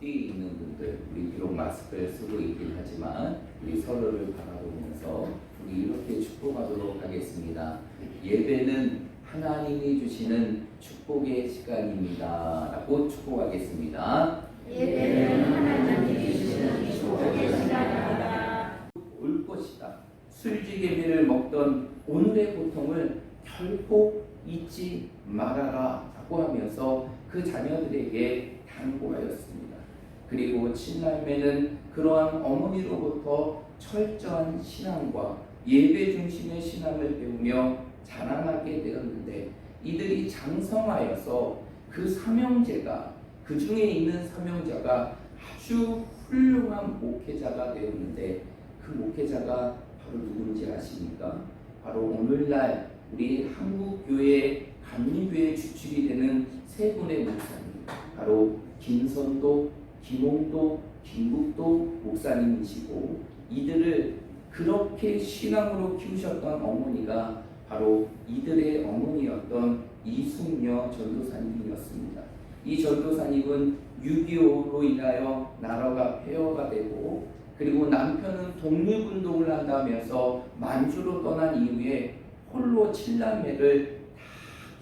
앞뒤에 있는 분들, 우리 비록 마스크를 쓰고 있긴 하지만 우리 서로를 바라보면서 우리 이렇게 축복하도록 하겠습니다. 예배는 하나님이 주시는 축복의 시간입니다 라고 축복하겠습니다. 예배는 하나님이 주시는 축복의 시간입니다. 올 것이다. 술집 예배를 먹던 오늘의 고통을 결코 잊지 말아라 라고 하면서 그 자녀들에게 당부하였습니다. 그리고 칠날매는 그러한 어머니로부터 철저한 신앙과 예배 중심의 신앙을 배우며 자라나게 되었는데, 이들이 장성하여서 그 사명제가, 그 중에 있는 사명자가 아주 훌륭한 목회자가 되었는데, 그 목회자가 바로 누군지 아십니까? 바로 오늘날 우리 한국교회 감리교회 주축이 되는 세 분의 목사님, 바로 김선도, 김홍도, 김국도 목사님이시고, 이들을 그렇게 신앙으로 키우셨던 어머니가 바로 이들의 어머니였던 이숙녀 전도사님이었습니다. 이 전도사님은 6.25로 인하여 나라가 폐허가 되고, 그리고 남편은 독립운동을 한다면서 만주로 떠난 이후에 홀로 7남매를 다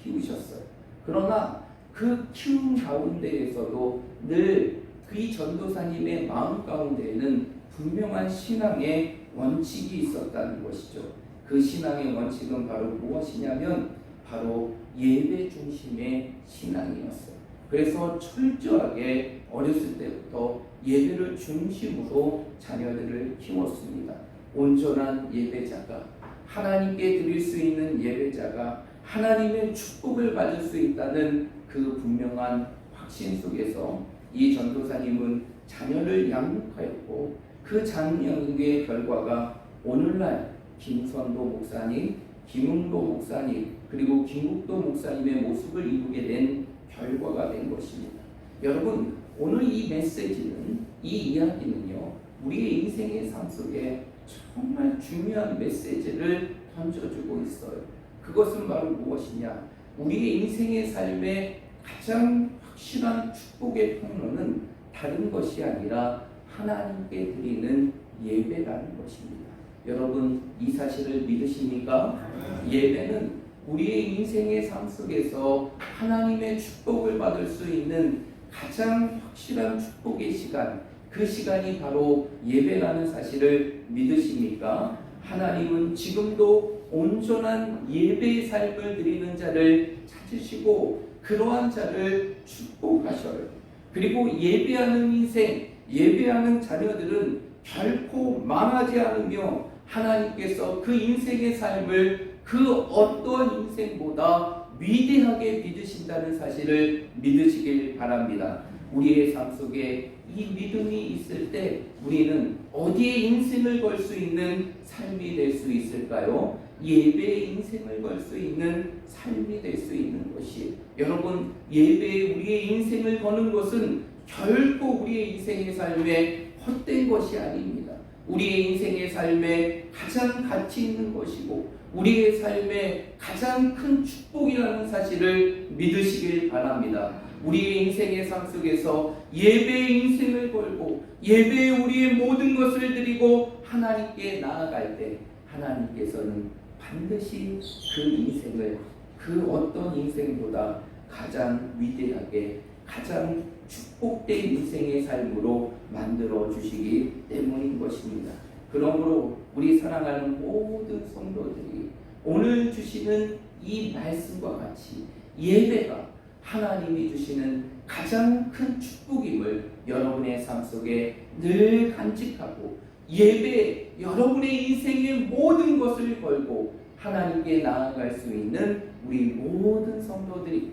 키우셨어요. 그러나 그 키움 가운데에서도 늘 그 전도사님의 마음 가운데에는 분명한 신앙의 원칙이 있었다는 것이죠. 그 신앙의 원칙은 바로 무엇이냐면 바로 예배 중심의 신앙이었어요. 그래서 철저하게 어렸을 때부터 예배를 중심으로 자녀들을 키웠습니다. 온전한 예배자가, 하나님께 드릴 수 있는 예배자가 하나님의 축복을 받을 수 있다는 그 분명한 확신 속에서 이 전도사님은 자녀를 양육하였고, 그 장양육의 결과가 오늘날 김선도 목사님, 김웅도 목사님, 그리고 김국도 목사님의 모습을 이루게 된 결과가 된 것입니다. 여러분, 오늘 이 메시지는, 이 이야기는요, 우리의 인생의 삶 속에 정말 중요한 메시지를 던져주고 있어요. 그것은 바로 무엇이냐? 우리의 인생의 삶의 가장 확실한 축복의 통로는 다른 것이 아니라 하나님께 드리는 예배라는 것입니다. 여러분, 이 사실을 믿으십니까? 예배는 우리의 인생의 삶 속에서 하나님의 축복을 받을 수 있는 가장 확실한 축복의 시간, 그 시간이 바로 예배라는 사실을 믿으십니까? 하나님은 지금도 온전한 예배의 삶을 드리는 자를 찾으시고 그러한 자를 축복하셔요. 그리고 예배하는 인생, 예배하는 자녀들은 결코 망하지 않으며 하나님께서 그 인생의 삶을 그 어떠한 인생보다 위대하게 믿으신다는 사실을 믿으시길 바랍니다. 우리의 삶 속에 이 믿음이 있을 때 우리는 어디에 인생을 걸 수 있는 삶이 될 수 있을까요? 예배의 인생을 걸 수 있는 삶이 될 수 있는 것이, 여러분, 예배에 우리의 인생을 거는 것은 결코 우리의 인생의 삶에 헛된 것이 아닙니다. 우리의 인생의 삶에 가장 가치 있는 것이고 우리의 삶에 가장 큰 축복이라는 사실을 믿으시길 바랍니다. 우리의 인생의 삶 속에서 예배의 인생을 걸고 예배에 우리의 모든 것을 드리고 하나님께 나아갈 때 하나님께서는 반드시 그 인생을 그 어떤 인생보다 가장 위대하게, 가장 축복된 인생의 삶으로 만들어 주시기 때문인 것입니다. 그러므로 우리 사랑하는 모든 성도들이 오늘 주시는 이 말씀과 같이 예배가 하나님이 주시는 가장 큰 축복임을 여러분의 삶 속에 늘 간직하고, 예배에 여러분의 인생의 모든 것을 걸고 하나님께 나아갈 수 있는 우리 모든 성도들이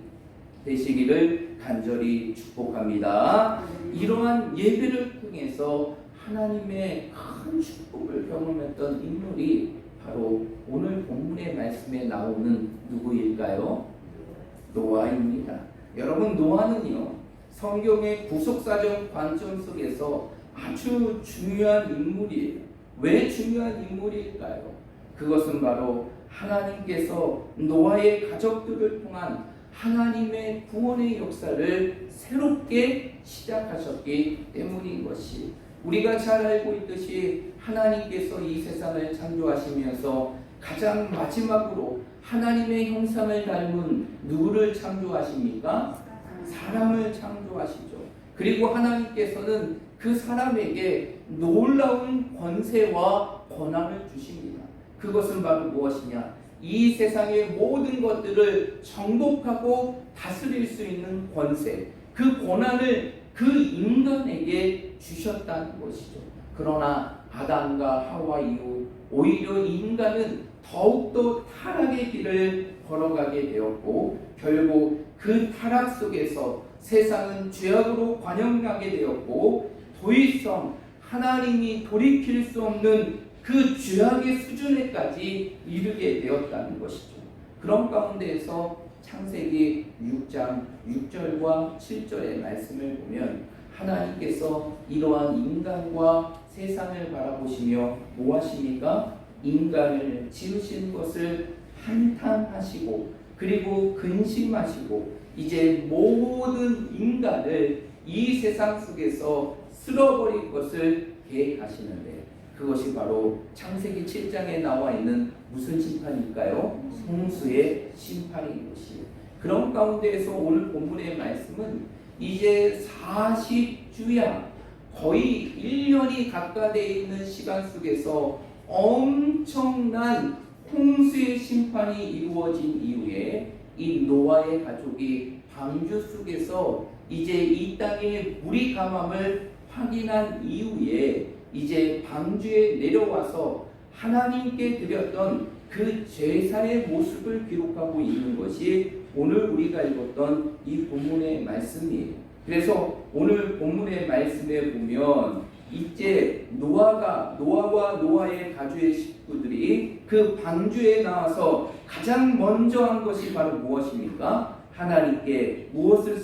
되시기를 간절히 축복합니다. 이러한 예배를 통해서 하나님의 큰 축복을 경험했던 인물이 바로 오늘 본문의 말씀에 나오는 누구일까요? 노아입니다. 여러분, 노아는요, 성경의 구속사적 관점 속에서 아주 중요한 인물이에요. 왜 중요한 인물일까요? 그것은 바로 하나님께서 노아의 가족들을 통한 하나님의 구원의 역사를 새롭게 시작하셨기 때문인 것이, 우리가 잘 알고 있듯이 하나님께서 이 세상을 창조하시면서 가장 마지막으로 하나님의 형상을 닮은 누구를 창조하십니까? 사람을 창조하시죠. 그리고 하나님께서는 그 사람에게 놀라운 권세와 권한을 주십니다. 그것은 바로 무엇이냐? 이 세상의 모든 것들을 정복하고 다스릴 수 있는 권세, 그 권한을 그 인간에게 주셨다는 것이죠. 그러나 아담과 하와 이후 오히려 인간은 더욱더 타락의 길을 걸어가게 되었고, 결국 그 타락 속에서 세상은 죄악으로 관영하게 되었고, 더 이상 하나님이 돌이킬 수 없는 그 죄악의 수준에까지 이르게 되었다는 것이죠. 그런 가운데에서 창세기 6장 6절과 7절의 말씀을 보면 하나님께서 이러한 인간과 세상을 바라보시며 무엇입니까? 인간을 지으신 것을 한탄하시고, 그리고 근심하시고, 이제 모든 인간을 이 세상 속에서 쓸어버릴 것을 계획하시는데, 그것이 바로 창세기 7장에 나와 있는 무슨 심판일까요? 홍수의 심판인 것이에요. 그런 가운데에서 오늘 본문의 말씀은 이제 40주야, 거의 1년이 가까이 있는 시간 속에서 엄청난 홍수의 심판이 이루어진 이후에 이 노아의 가족이 방주 속에서 이제 이 땅에 물이 감함을 확인한 이후에 이제 방주에 내려와서 하나님께 드렸던 그 제사의 모습을 기록하고 있는 것이 오늘 우리가 읽었던 이 본문의 말씀이에요. 그래서 오늘 본문의 말씀에 보면 이제 노아와 노아의 가족의 식구들이 그 방주에 나와서 가장 먼저 한 것이 바로 무엇입니까? 하나님께 무엇을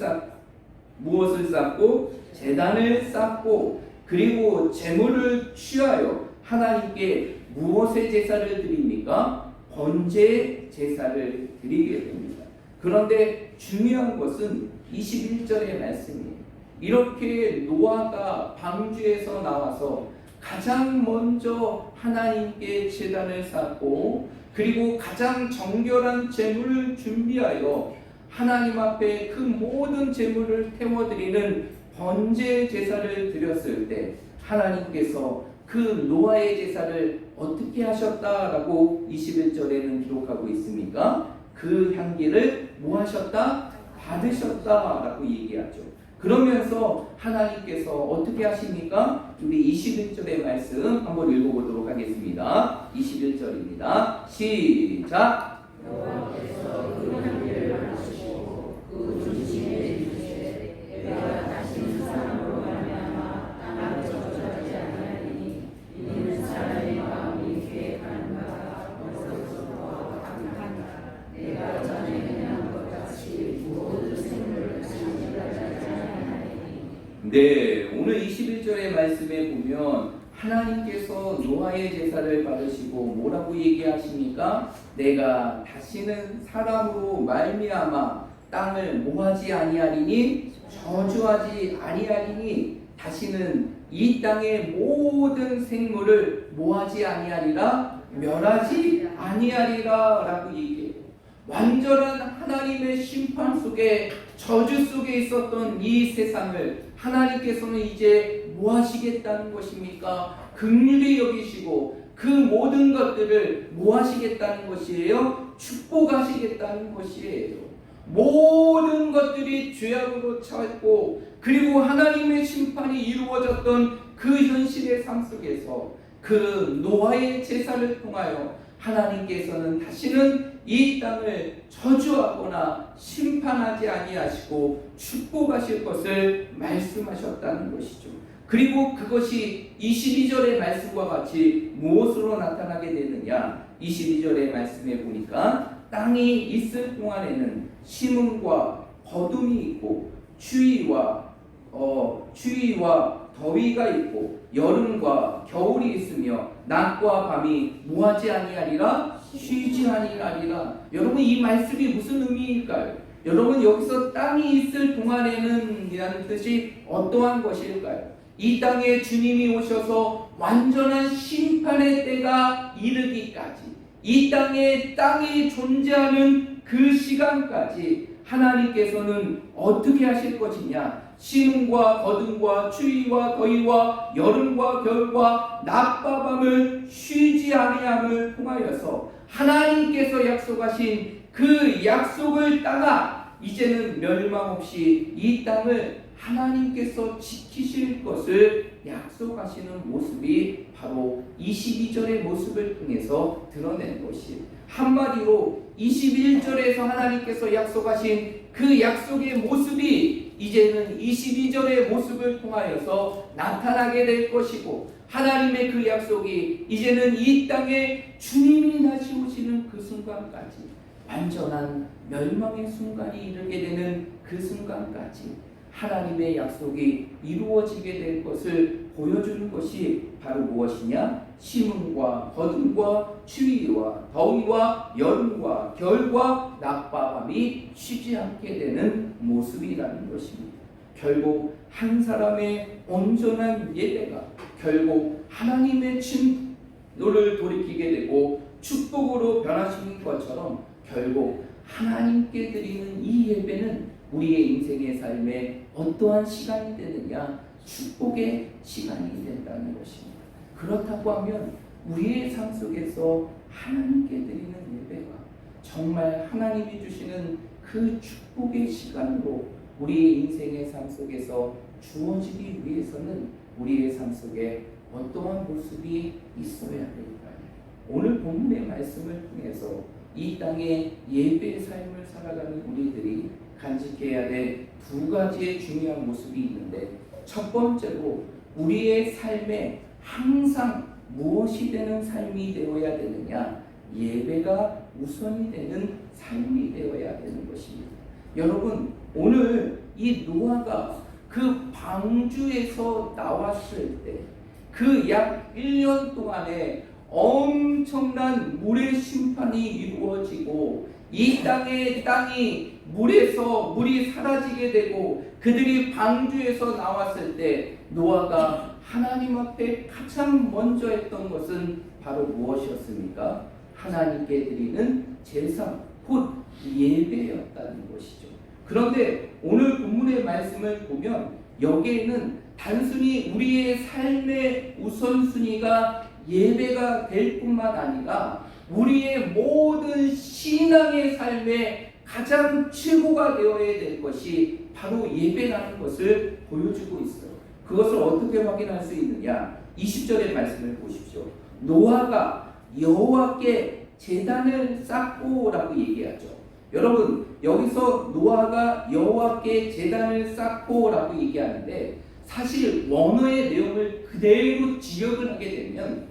쌓고 제단을 쌓고, 그리고 제물을 취하여 하나님께 무엇의 제사를 드립니까? 번제 제사를 드리게 됩니다. 그런데 중요한 것은 21절의 말씀이에요. 이렇게 노아가 방주에서 나와서 가장 먼저 하나님께 제단을 쌓고, 그리고 가장 정결한 제물을 준비하여 하나님 앞에 그 모든 제물을 태워드리는 번제 제사를 드렸을 때 하나님께서 그 노아의 제사를 어떻게 하셨다라고 21절에는 기록하고 있습니까? 그 향기를 뭐 하셨다? 받으셨다라고 얘기하죠. 그러면서 하나님께서 어떻게 하십니까? 우리 21절의 말씀 한번 읽어보도록 하겠습니다. 21절입니다. 시작! 여호와께서 그 향기를 받으시고 그 중심에 이르시되 내가 다시는 사람으로 말미암아 땅을 저주하지 아니하리니 이는 사람의 마음이 계획하는 바가 벌써부터 강하다. 내가 전에 행한 것 같이 모든 생물을 상실하지 아니하리니. 네, 오늘 21절의 말씀에 보면 하나님께서 노아의 제사를 받으시고 뭐라고 얘기하십니까? 내가 다시는 사람으로 말미암아 땅을 뭐하지 아니하리니 저주하지 아니하리니 다시는 이 땅의 모든 생물을 뭐하지 아니하리라 멸하지 아니하리라 라고 얘기해요. 완전한 하나님의 심판 속에, 저주 속에 있었던 이 세상을 하나님께서는 이제 뭐 하시겠다는 것입니까? 긍휼히 여기시고 그 모든 것들을 뭐 하시겠다는 것이에요? 축복하시겠다는 것이에요. 모든 것들이 죄악으로 차있고, 그리고 하나님의 심판이 이루어졌던 그 현실의 삶 속에서 그 노아의 제사를 통하여 하나님께서는 다시는 이 땅을 저주하거나 심판하지 아니하시고 축복하실 것을 말씀하셨다는 것이죠. 그리고 그것이 22절의 말씀과 같이 무엇으로 나타나게 되느냐? 22절의 말씀에 보니까 땅이 있을 동안에는 심음과 거둠이 있고 추위와 더위가 있고 여름과 겨울이 있으며 낮과 밤이 뭐하지 아니하리라? 쉬지 아니하리라. 여러분, 이 말씀이 무슨 의미일까요? 여러분 여기서 땅이 있을 동안에는 이라는 뜻이 어떠한 것일까요? 이 땅에 주님이 오셔서 완전한 심판의 때가 이르기까지, 이 땅이 존재하는 그 시간까지 하나님께서는 어떻게 하실 것이냐? 심음과 거듭과 추위와 더위와 여름과 겨울과 낮과 밤을 쉬지 아니함을 통하여서 하나님께서 약속하신 그 약속을 따라 이제는 멸망 없이 이 땅을 하나님께서 지키실 것을 약속하시는 모습이 바로 22절의 모습을 통해서 드러낸 것이, 한마디로 21절에서 하나님께서 약속하신 그 약속의 모습이 이제는 22절의 모습을 통하여서 나타나게 될 것이고, 하나님의 그 약속이 이제는 이 땅에 주님이 다시 오시는 그 순간까지, 완전한 멸망의 순간이 이르게 되는 그 순간까지 하나님의 약속이 이루어지게 될 것을 보여주는 것이 바로 무엇이냐? 심음과 거듭과 추위와 더위와 여름과 겨울과 낮과 밤이 쉬지 않게 되는 모습이라는 것입니다. 결국 한 사람의 온전한 예배가 결국 하나님의 진노를 돌이키게 되고 축복으로 변화시키는 것처럼, 결국 하나님께 드리는 이 예배는 우리의 인생의 삶에 어떠한 시간이 되느냐? 축복의 시간이 된다는 것입니다. 그렇다고 하면 우리의 삶 속에서 하나님께 드리는 예배가 정말 하나님이 주시는 그 축복의 시간으로 우리의 인생의 삶 속에서 주어지기 위해서는 우리의 삶 속에 어떠한 모습이 있어야 될까요? 오늘 본문의 말씀을 통해서 이 땅에 예배의 삶을 살아가는 우리들이 간직해야 될 두 가지의 중요한 모습이 있는데, 첫 번째로 우리의 삶에 항상 무엇이 되는 삶이 되어야 되느냐? 예배가 우선이 되는 삶이 되어야 되는 것입니다. 여러분, 오늘 이 노아가 그 방주에서 나왔을 때 그 약 1년 동안에 엄청난 물의 심판이 이루어지고, 이 땅이 물에서 물이 사라지게 되고 그들이 방주에서 나왔을 때 노아가 하나님 앞에 가장 먼저 했던 것은 바로 무엇이었습니까? 하나님께 드리는 제사, 곧 예배였다는 것이죠. 그런데 오늘 본문의 말씀을 보면 여기에는 단순히 우리의 삶의 우선순위가 예배가 될 뿐만 아니라 우리의 모든 신앙의 삶의 가장 최고가 되어야 될 것이 바로 예배라는 것을 보여주고 있어요. 그것을 어떻게 확인할 수 있느냐? 20절의 말씀을 보십시오. 노아가 여호와께 제단을 쌓고 라고 얘기하죠. 여러분, 여기서 노아가 여호와께 제단을 쌓고 라고 얘기하는데, 사실 원어의 내용을 그대로 지역을 하게 되면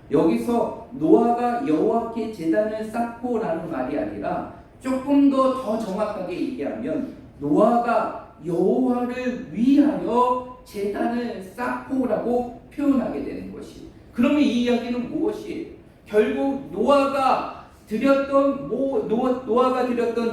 여기서 노아가 여호와께 제단을 쌓고 라는 말이 아니라 조금 더 정확하게 얘기하면 노아가 여호와를 위하여 제단을 쌓고 라고 표현하게 되는 것이, 그러면 이 이야기는 무엇이에요? 결국 노아가 드렸던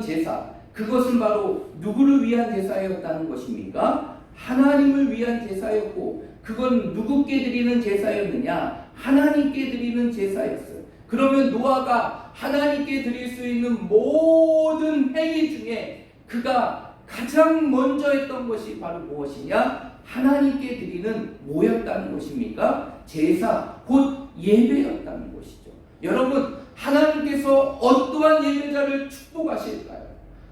제사, 그것은 바로 누구를 위한 제사였다는 것입니까? 하나님을 위한 제사였고, 그건 누구께 드리는 제사였느냐? 하나님께 드리는 제사였어요. 그러면 노아가 하나님께 드릴 수 있는 모든 행위 중에 그가 가장 먼저 했던 것이 바로 무엇이냐? 하나님께 드리는 뭐였다는 것입니까? 제사, 곧 예배였다는 것이죠. 여러분, 하나님께서 어떠한 예배자를 축복하실까요?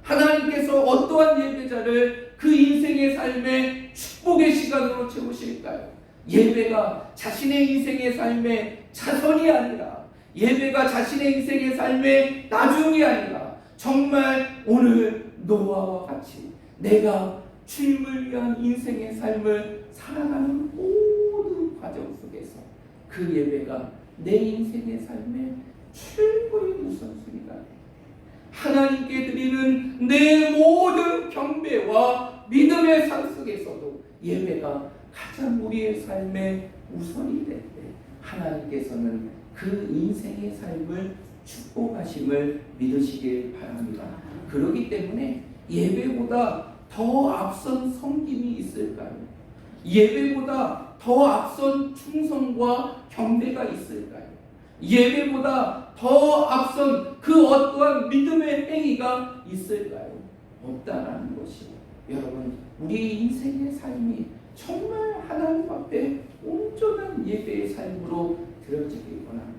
하나님께서 어떠한 예배자를 그 인생의 삶의 축복의 시간으로 채우실까요? 예배가 자신의 인생의 삶의 차선이 아니라, 예배가 자신의 인생의 삶의 나중이 아니라, 정말 오늘 노아와 같이 내가 주님을 위한 인생의 삶을 살아가는 모든 과정 속에서 그 예배가 내 인생의 삶의 최고의 우선순위가 돼. 하나님께 드리는 내 모든 경배와 믿음의 삶 속에서도 예배가 가장 우리의 삶의 우선이 될 때 하나님께서는 그 인생의 삶을 축복하심을 믿으시길 바랍니다. 그렇기 때문에 예배보다 더 앞선 섬김이 있을까요? 예배보다 더 앞선 충성과 경배가 있을까요? 예배보다 더 앞선 그 어떠한 믿음의 행위가 있을까요? 없다라는 것이 여러분 우리 인생의 삶이 정말 하나님 앞에 온전한 예배의 삶으로 드려지길 원한다면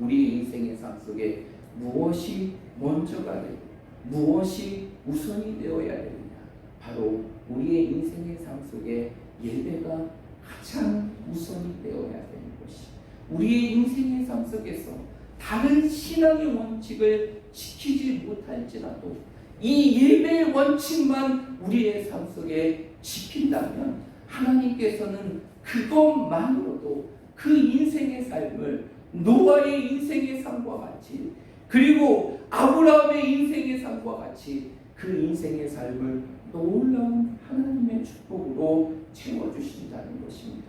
우리 인생의 삶 속에 무엇이 먼저가 되고 무엇이 우선이 되어야 되느냐 바로 우리의 인생의 삶 속에 예배가 가장 우선이 되어야 되는 것이 우리의 인생의 삶 속에서 다른 신앙의 원칙을 지키지 못할지라도 이 예배의 원칙만 우리의 삶 속에 지킨다면 하나님께서는 그것만으로도 그 인생의 삶을 노아의 인생의 삶과 같이 그리고 아브라함의 인생의 삶과 같이 그 인생의 삶을 놀라운 하나님의 축복으로 채워주신다는 것입니다.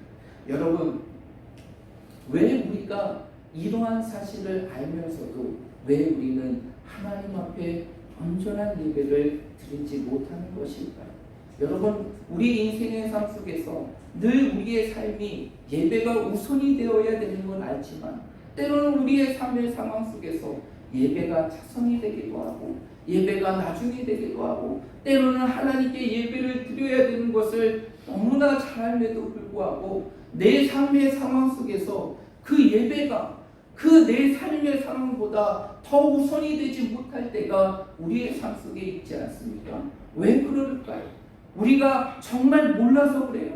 여러분 왜 우리가 이러한 사실을 알면서도 왜 우리는 하나님 앞에 온전한 예배를 드리지 못하는 것일까요? 여러분 우리 인생의 삶 속에서 늘 우리의 삶이 예배가 우선이 되어야 되는 건 알지만 때로는 우리의 삶의 상황 속에서 예배가 차선이 되기도 하고 예배가 나중이 되기도 하고 때로는 하나님께 예배를 드려야 되는 것을 너무나 잘 알면도 불구하고 내 삶의 상황 속에서 그 예배가 그 내 삶의 상황보다 더 우선이 되지 못할 때가 우리의 삶 속에 있지 않습니까? 왜 그럴까요? 우리가 정말 몰라서 그래요?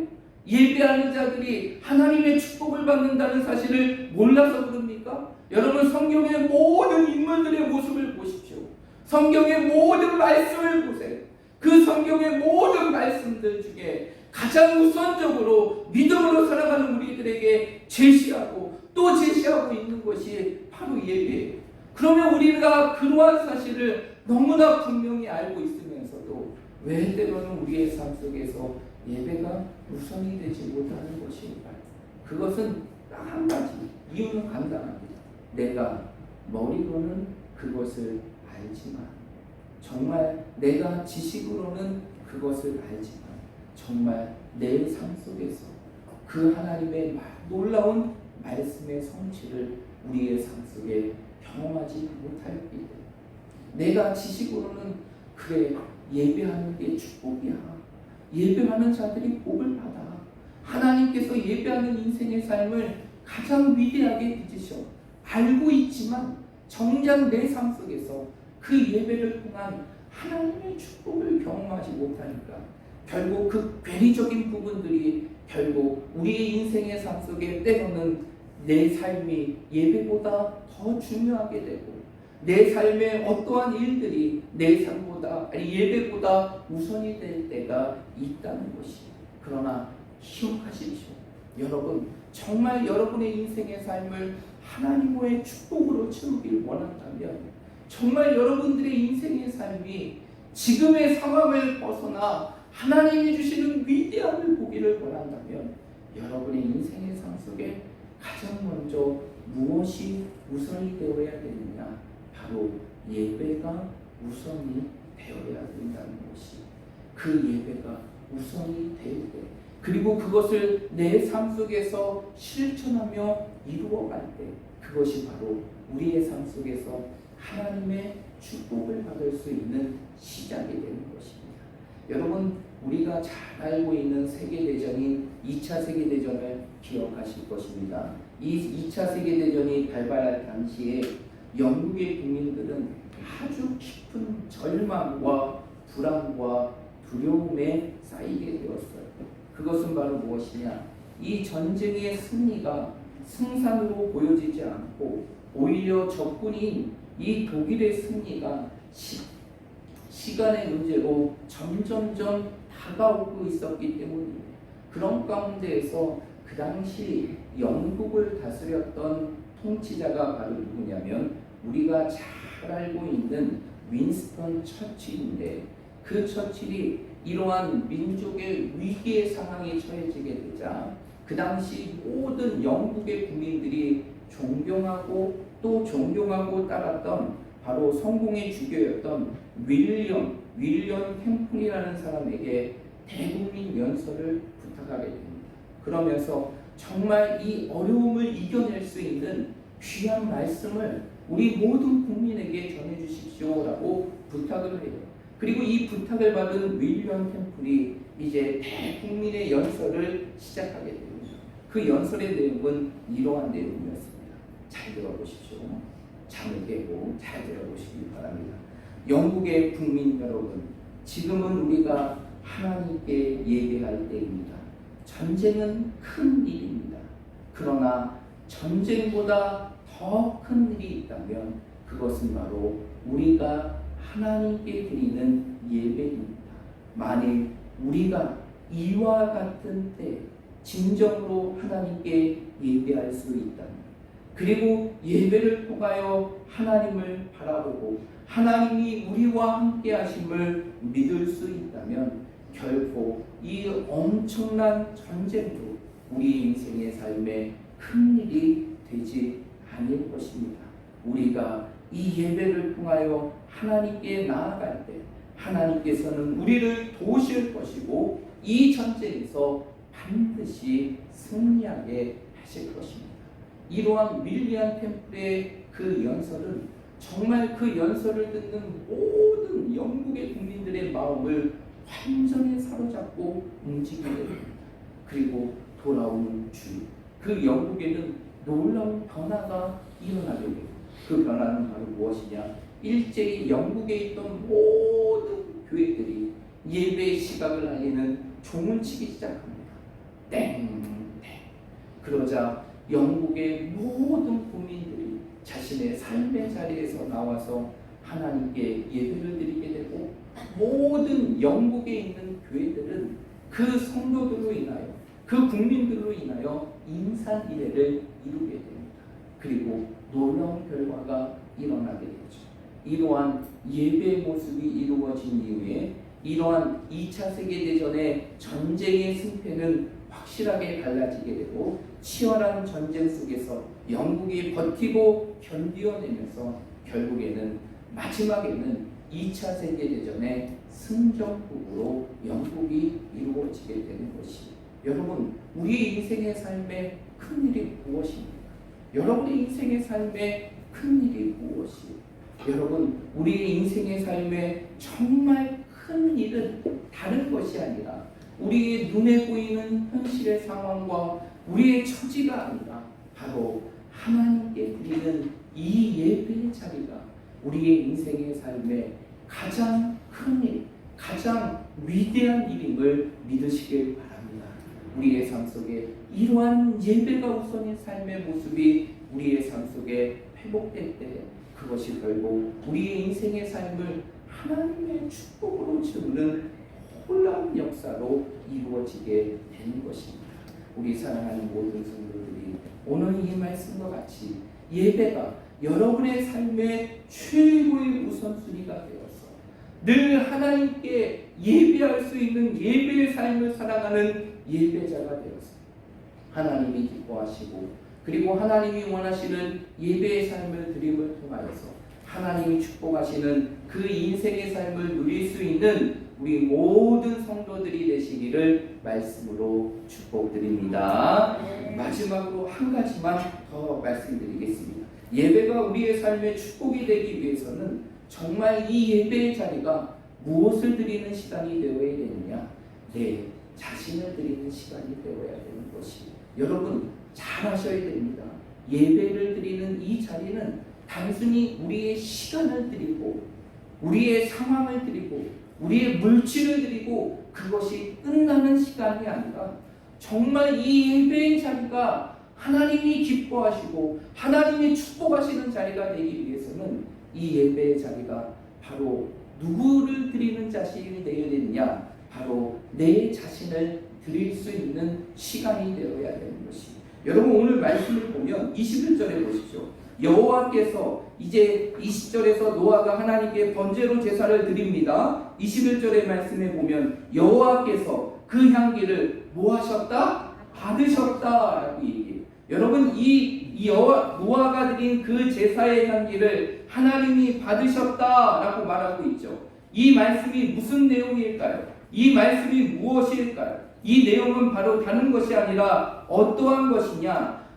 예배하는 자들이 하나님의 축복을 받는다는 사실을 몰라서 그럽니까? 여러분 성경의 모든 인물들의 모습을 보십시오. 성경의 모든 말씀을 보세요. 그 성경의 모든 말씀들 중에 가장 우선적으로 믿음으로 살아가는 우리들에게 제시하고 또 제시하고 있는 것이 바로 예배예요. 그러면 우리가 그러한 사실을 너무나 분명히 알고 있으면서도 왜 때로는 우리의 삶 속에서 예배가 우선이 되지 못하는 것일까요? 그것은 딱 한 가지 이유는 간단합니다. 내가 머리로는 그것을 알지만 정말 내가 지식으로는 그것을 알지만 정말 내 삶 속에서 그 하나님의 놀라운 말씀의 성취를 우리의 삶 속에 경험하지 못할 때 내가 지식으로는 그래 예배하는 게 축복이야. 예배하는 자들이 복을 받아. 하나님께서 예배하는 인생의 삶을 가장 위대하게 빚으셔. 알고 있지만 정작 내 삶 속에서 그 예배를 통한 하나님의 축복을 경험하지 못하니까 결국 그 괴리적인 부분들이 결국 우리의 인생의 삶 속에 때로는 내 삶이 예배보다 더 중요하게 되고 내 삶의 어떠한 일들이 내 삶보다 아니 예배보다 우선이 될 때가 있다는 것이 그러나 기억하십시오. 여러분 정말 여러분의 인생의 삶을 하나님의 축복으로 채우길 원한다면 정말 여러분들의 인생의 삶이 지금의 상황을 벗어나 하나님이 주시는 위대함을 보기를 원한다면 여러분의 인생의 삶 속에 가장 먼저 무엇이 우선이 되어야 되느냐 바로 예배가 우선이 되어야 된다는 것이 그 예배가 우선이 될 때 그리고 그것을 내 삶 속에서 실천하며 이루어갈 때 그것이 바로 우리의 삶 속에서 하나님의 축복을 받을 수 있는 시작이 되는 것입니다. 여러분 우리가 잘 알고 있는 세계대전인 2차 세계대전을 기억하실 것입니다. 이 2차 세계대전이 발발할 당시에 영국의 국민들은 아주 깊은 절망과 불안과 두려움에 쌓이게 되었어요. 그것은 바로 무엇이냐? 이 전쟁의 승리가 승산으로 보여지지 않고 오히려 적군인 이 독일의 승리가 시간의 문제로 점점점 다가오고 있었기 때문입니다. 그런 가운데에서 그 당시 영국을 다스렸던 통치자가 바로 누구냐면 우리가 잘 알고 있는 윈스턴 처칠인데 그 처칠이 이러한 민족의 위기의 상황에 처해지게 되자 그 당시 모든 영국의 국민들이 존경하고 또 존경하고 따랐던 바로 성공의 주교였던 윌리엄 캠플이라는 사람에게 대국민 연설을 부탁하게 됩니다. 그러면서 정말 이 어려움을 이겨낼 수 있는 귀한 말씀을 우리 모든 국민에게 전해주십시오라고 부탁을 해요. 그리고 이 부탁을 받은 윌리엄 캠플이 이제 대국민의 연설을 시작하게 됩니다. 그 연설의 내용은 이러한 내용이었습니다. 잘 들어보십시오. 잠을 깨고 잘 들어보시기 바랍니다. 영국의 국민 여러분, 지금은 우리가 하나님께 예배할 때입니다. 전쟁은 큰 일입니다. 그러나 전쟁보다 더 큰 일이 있다면 그것은 바로 우리가 하나님께 드리는 예배입니다. 만일 우리가 이와 같은 때 진정으로 하나님께 예배할 수 있다면, 그리고 예배를 통하여 하나님을 바라보고 하나님이 우리와 함께 하심을 믿을 수 있다면 결코 이 엄청난 전쟁도 우리 인생의 삶에 큰 일이 되지 않을 것입니다. 우리가 이 예배를 통하여 하나님께 나아갈 때 하나님께서는 우리를 도우실 것이고 이 전쟁에서 반드시 승리하게 하실 것입니다. 이러한 윌리엄 템플의 그 연설은 정말 그 연설을 듣는 모든 영국의 국민들의 마음을 완전히 사로잡고 움직이게 됩니다. 그리고 돌아오는 주, 그 영국에는 놀라운 변화가 일어나게 됩니다. 그 변화는 바로 무엇이냐? 일제히 영국에 있던 모든 교회들이 예배의 시각을 알리는 종을 치기 시작합니다. 땡! 그러자 영국의 모든 국민들이 자신의 삶의 자리에서 나와서 하나님께 예배를 드리게 되고, 모든 영국에 있는 교회들은 그 성도들로 인하여, 그 국민들로 인하여 인산이례를 이루게 됩니다. 그리고 놀라운 결과가 일어나게 되죠. 이러한 예배의 모습이 이루어진 이후에 이러한 2차 세계대전의 전쟁의 승패는 확실하게 갈라지게 되고, 치열한 전쟁 속에서 영국이 버티고 견디어내면서 결국에는 마지막에는 2차 세계대전의 승전국으로 영국이 이루어지게 되는 것이, 여러분, 우리 인생의 삶에 큰일이 무엇입니까? 여러분의 인생의 삶에 큰일이 무엇이에요? 여러분, 우리의 인생의 삶에 정말 큰 일은 다른 것이 아니라 우리의 눈에 보이는 현실의 상황과 우리의 처지가 아니라 바로 하나님께 드리는 이 예배의 자리가 우리의 인생의 삶에 가장 큰 일, 가장 위대한 일임을 믿으시길 바랍니다. 우리의 삶 속에 이러한 예배가 우선인 삶의 모습이 우리의 삶 속에 회복될 때 그것이 결국 우리의 인생의 삶을 하나님의 축복으로 채우는 놀라운 역사로 이루어지게 되는 것입니다. 우리 사랑하는 모든 성도들이 오늘 이 말씀과 같이 예배가 여러분의 삶의 최고의 우선순위가 되어서 늘 하나님께 예배할 수 있는 예배의 삶을 살아가는 예배자가 되어서 하나님이 기뻐하시고, 그리고 하나님이 원하시는 예배의 삶을 드림을 통하여서 하나님이 축복하시는 그 인생의 삶을 누릴 수 있는 우리 모든 성도들이 되시기를 말씀으로 축복드립니다. 마지막으로 한 가지만 더 말씀드리겠습니다. 예배가 우리의 삶의 축복이 되기 위해서는 정말 이 예배의 자리가 무엇을 드리는 시간이 되어야 되느냐? 내 자신을 드리는 시간이 되어야 되는 것이, 여러분 잘 아셔야 됩니다. 예배를 드리는 이 자리는 단순히 우리의 시간을 드리고 우리의 상황을 드리고 우리의 물질을 드리고 그것이 끝나는 시간이 아니라 정말 이 예배의 자리가 하나님이 기뻐하시고 하나님이 축복하시는 자리가 되기 위해서는 이 예배의 자리가 바로 누구를 드리는 자신이 되어야 되느냐? 바로 내 자신을 드릴 수 있는 시간이 되어야 되는 것이, 여러분 오늘 말씀을 보면 21절에 보십시오. 여호와께서, 이제 20절에서 노아가 하나님께 번제로 제사를 드립니다. 21절의 말씀에 보면 여호와께서 그 향기를 뭐 하셨다? 받으셨다 라고 얘기해요. 여러분 이 노아가 드린 그 제사의 향기를 하나님이 받으셨다라고 말하고 있죠. 이 말씀이 무슨 내용일까요? 이 말씀이 무엇일까요? 이 내용은 바로 다른 것이 아니라 어떠한 것이냐?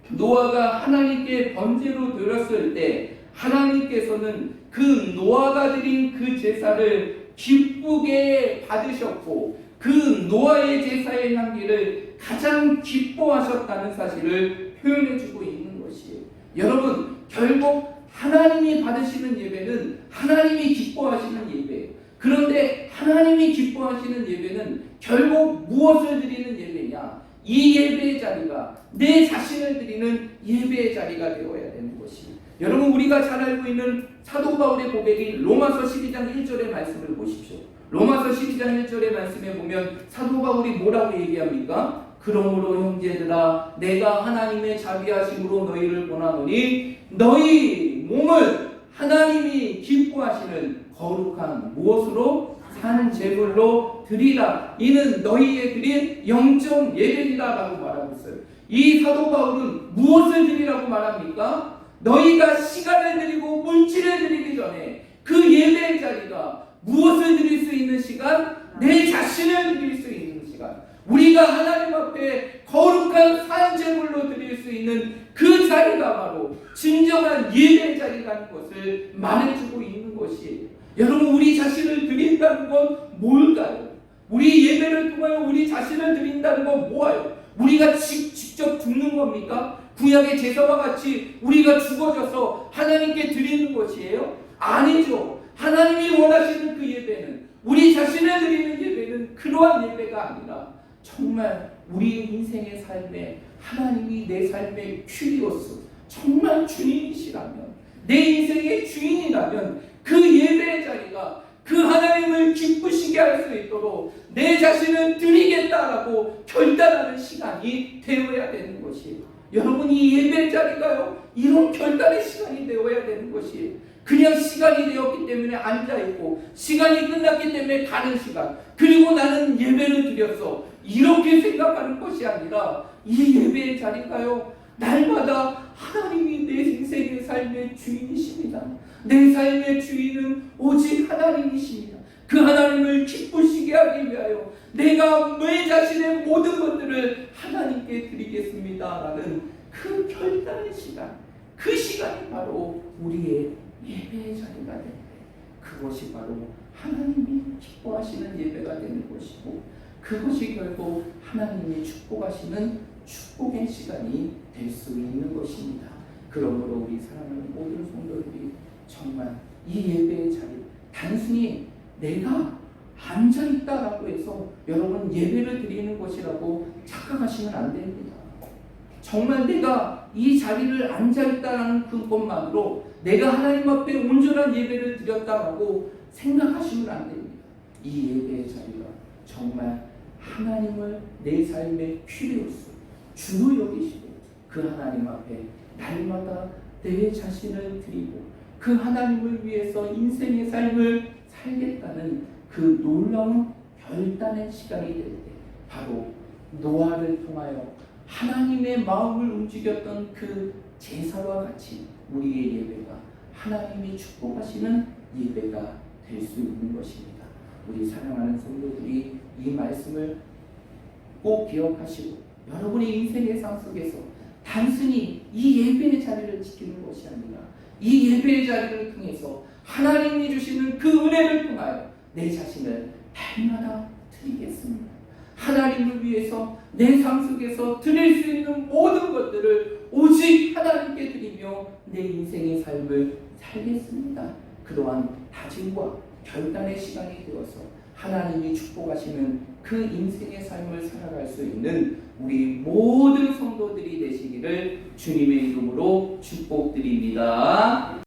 노아가 하나님께 번제로 드렸을 때 하나님께서는 그 노아가 드린 그 제사를 기쁘게 받으셨고 그 노아의 제사의 향기를 가장 기뻐하셨다는 사실을 표현해주고 있는 것이에요. 여러분, 결국 하나님이 받으시는 예배는 하나님이 기뻐하시는 예배예요. 그런데 하나님이 기뻐하시는 예배는 결국 무엇을 드리는 예배냐? 이 예배의 자리가 내 자신을 드리는 예배의 자리가 되어야 되는 것이에요. 여러분, 우리가 잘 알고 있는 사도 바울의 고백이 로마서 12장 1절의 말씀을 보십시오. 로마서 12장 1절의 말씀에 보면 사도 바울이 뭐라고 얘기합니까? 그러므로 형제들아 내가 하나님의 자비하심으로 너희를 권하노니 너희 몸을 하나님이 기뻐하시는 거룩한 무엇으로? 산 제물로 드리라. 이는 너희의 드린 영적 예배이다 라고 말하고 있어요. 이 사도 바울은 무엇을 드리라고 말합니까? 너희가 시간을 드리고 물질을 드리기 전에 그 예배의 자리가 무엇을 드릴 수 있는 시간? 내 자신을 드릴 수 있는 시간. 우리가 하나님 앞에 거룩한 산 제물로 드릴 수 있는 그 자리가 바로 진정한 예배의 자리라는 것을 말해주고 있는 것이에요. 여러분, 우리 자신을 드린다는 건 뭘까요? 우리 예배를 통하여 우리 자신을 드린다는 건 뭐예요? 우리가 직접 죽는 겁니까? 구약의 제사와 같이 우리가 죽어져서 하나님께 드리는 것이에요? 아니죠. 하나님이 원하시는 그 예배는, 우리 자신을 드리는 예배는 그러한 예배가 아니라 정말 우리 인생의 삶에 하나님이 내 삶의 큐리오스, 정말 주인이시라면, 내 인생의 주인이라면 그 예배의 자리가 그 하나님을 기쁘시게 할 수 있도록 내 자신을 드리겠다라고 결단하는 시간이 되어야 되는 것이에요. 여러분이 예배의 자리가요, 이런 결단의 시간이 되어야 되는 것이에요. 그냥 시간이 되었기 때문에 앉아있고 시간이 끝났기 때문에 가는 시간, 그리고 나는 예배를 드렸어, 이렇게 생각하는 것이 아니라 이 예배의 자리가요, 날마다 하나님이 내 인생의 삶의 주인이십니다. 내 삶의 주인은 오직 하나님이십니다. 그 하나님을 기쁘시게 하기 위하여 내가 내 자신의 모든 것들을 하나님께 드리겠습니다라는 그 결단의 시간, 그 시간이 바로 우리의 예배의 자리가 되는데, 그것이 바로 하나님이 기뻐하시는 예배가 되는 것이고, 그것이 결국 하나님이 축복하시는 축복의 시간이 될 수 있는 것입니다. 그러므로 우리 사랑하는 모든 성도들이 정말 이 예배의 자리, 단순히 내가 앉아있다라고 해서 여러분 예배를 드리는 것이라고 착각하시면 안 됩니다. 정말 내가 이 자리를 앉아있다라는 그것만으로 내가 하나님 앞에 온전한 예배를 드렸다라고 생각하시면 안 됩니다. 이 예배의 자리가 정말 하나님을 내 삶의 큐리오스, 주로 여기시고 그 하나님 앞에 날마다 내 자신을 드리고 그 하나님을 위해서 인생의 삶을 살겠다는 그 놀라운 결단의 시간이 될 때, 바로 노아를 통하여 하나님의 마음을 움직였던 그 제사와 같이 우리의 예배가 하나님이 축복하시는 예배가 될 수 있는 것입니다. 우리 사랑하는 성도들이 이 말씀을 꼭 기억하시고 여러분의 인생의 삶 속에서 단순히 이 예배의 자리를 지키는 것이 아니라 이 예배의 자리를 통해서 하나님이 주시는 그 은혜를 통하여 내 자신을 날마다 드리겠습니다. 하나님을 위해서 내 삶 속에서 드릴 수 있는 모든 것들을 오직 하나님께 드리며 내 인생의 삶을 살겠습니다. 그러한 다짐과 결단의 시간이 되어서 하나님이 축복하시는 그 인생의 삶을 살아갈 수 있는 우리 모든 성도들이 되시기를 주님의 이름으로 축복드립니다.